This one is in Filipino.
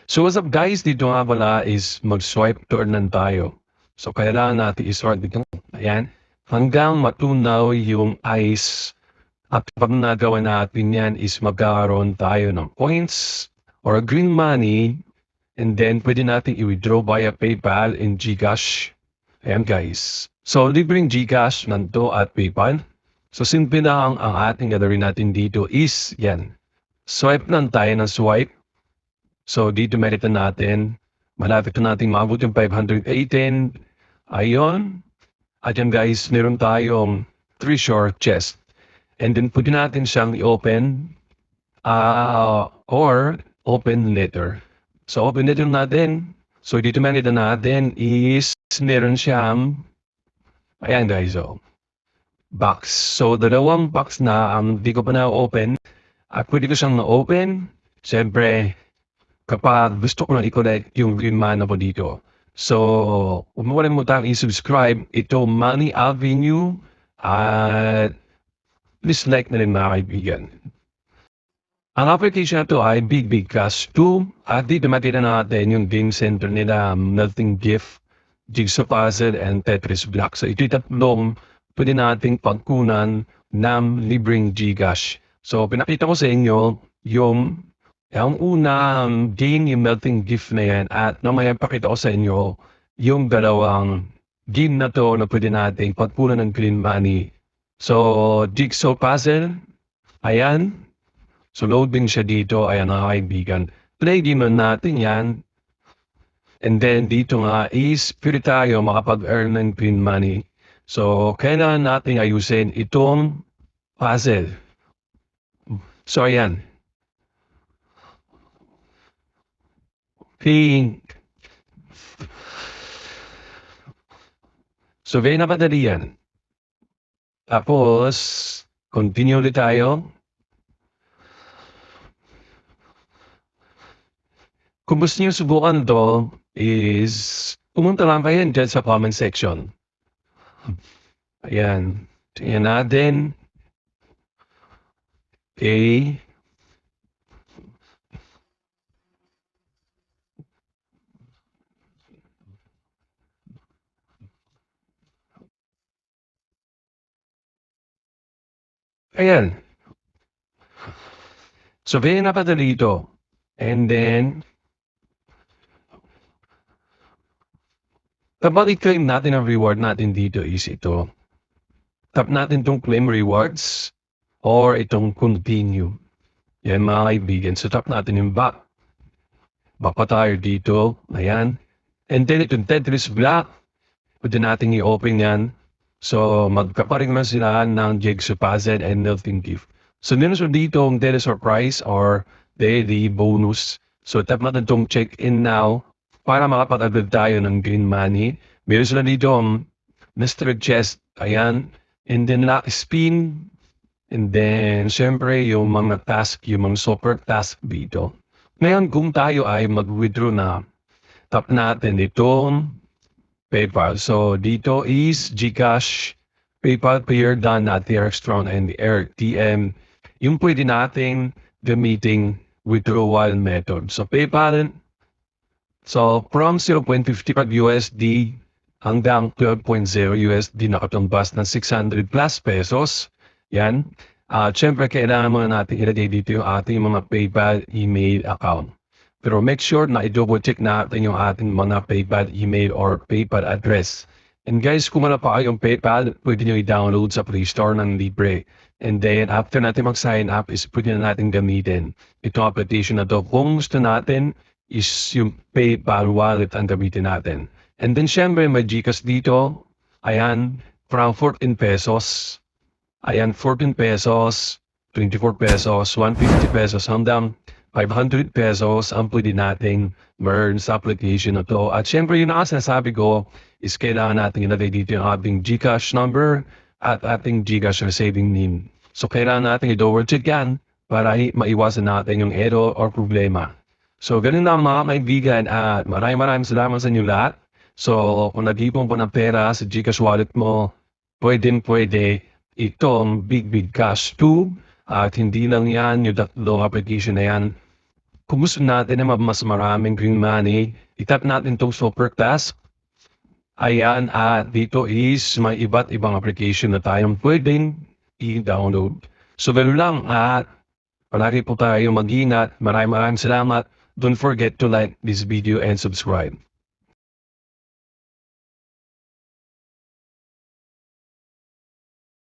So what's up guys, dito nga pala is mag-swipe to earn tayo. So kailangan natin i-swipe dito. Ayan. Hanggang matunaw yung ice. At pag nagawa natin yan is magkakaroon tayo ng points or green money. And then pwede natin i-withdraw via PayPal and GCash. Ayan guys. So libreng GCash nanto at PayPal. So simple na ang ating gagawin natin dito is yan. Swipe lang tayo ng swipe. So dito merita natin, malapit na natin maabot yung 518. Ayun. At yan guys, meron tayong treasure chest. And then pwede natin siyang i-open or open later. So open later natin. So dito merita natin is meron siyang, ayan guys, oh, box. So dalawang box na di ko pa na-open. At pwede ko siyang na-open. Siyempre, kapag gusto ko na i-collect yung green mana po dito. So, huwag mo kalimutan i-subscribe ito Money Avenue at please like na rin mga kaibigan. Ang application na ito ay Big Big Cash 2 at dito makita natin yung game center nila, Melting Gift, Jigsaw Puzzle, and Tetris Block. So, ito'y tatlong pwede nating pagkunan ng libreng Gcash. So, pinakita ko sa inyo yung unang game yung Melting Gift na yan at namaya pakita ko sa inyo yung dalawang game na to na pwede natin pagpunan ng green money. So, Jigsaw Puzzle, ayan. So, loading siya dito, ayan mga kaibigan. Play game natin yan. And then, dito nga is pwede tayo makapag-earn ng green money. So, kailangan natin ayusin itong puzzle. So, ayan. Pink. So, very napadali yan. Tapos, continue ulit tayo. Kung gusto niyo subukan to, is pumunta lang kayo dyan sa comment section. Ayan. Tingnan natin. Okay. Ayan. So, very napadali ito. And then, kapag i-claim natin ang reward natin dito is ito. Tap natin itong claim rewards or itong continue. Yan mga kaibigan. So, tap natin yung back. Back pa tayo dito. Ayan. And then itong Tetris Block. Pwede natin i-open yan. So, magkaparing man sila ng Jigsaw Puzzle and Melting Gift. So, meron so dito ang daily surprise or daily bonus. So, tap natin itong check-in now para makapag-agad tayo ng green money. Meron sila dito ang Mystery Chest. Ayan. And then, lock spin. And then, syempre, yung mga task, yung mga super task dito. Ngayon, kung tayo ay mag-withdraw na, tap natin itong PayPal. So, dito is GCash, PayPal, Payer, Done, at Airstron, and AirTM. Yung pwede nating gamiting withdrawal method. So, PayPal, so from 0.55 USD hanggang 12.0 USD nakatumbas ng 600 plus pesos. Yan. Siyempre, kailangan muna natin ilagay dito yung ating mga PayPal email account. Pero make sure na i-double check natin yung ating mga PayPal email or PayPal address. And guys, kung wala pa kayong PayPal, pwede nyo i-download sa Play Store ng libre. And then, after natin mag-sign up, is pwede na natin gamitin itong application na to. Kung gusto natin, is yung PayPal wallet ang gamitin natin. And then, syempre, may GCash dito. Ayan, from 14 pesos. Ayan, 14 pesos, 24 pesos, 150 pesos, hanggang 500 pesos ang pwede nating earn sa application na to. At syempre, yun ang sinasabi ko is kailangan natin ilagay dito yung ating GCash number at ating GCash receiving name. So, kailangan natin i-double check yan para maiwasan natin yung error or problema. So, ganun na mga kaibigan at maraming salamat sa inyo lahat. So, kung nag-ipon po ng pera sa GCash wallet mo, pwede itong Big Big Cash 2 at hindi lang yan, yung tatlong application na yan. Kung gusto natin na mas maraming green money, itap natin tong super class. Ayan, at dito is may iba't ibang application na tayong pwedeng i-download. So, ganoon lang at palagi po tayo mag-ingat. Maraming salamat. Don't forget to like this video and subscribe.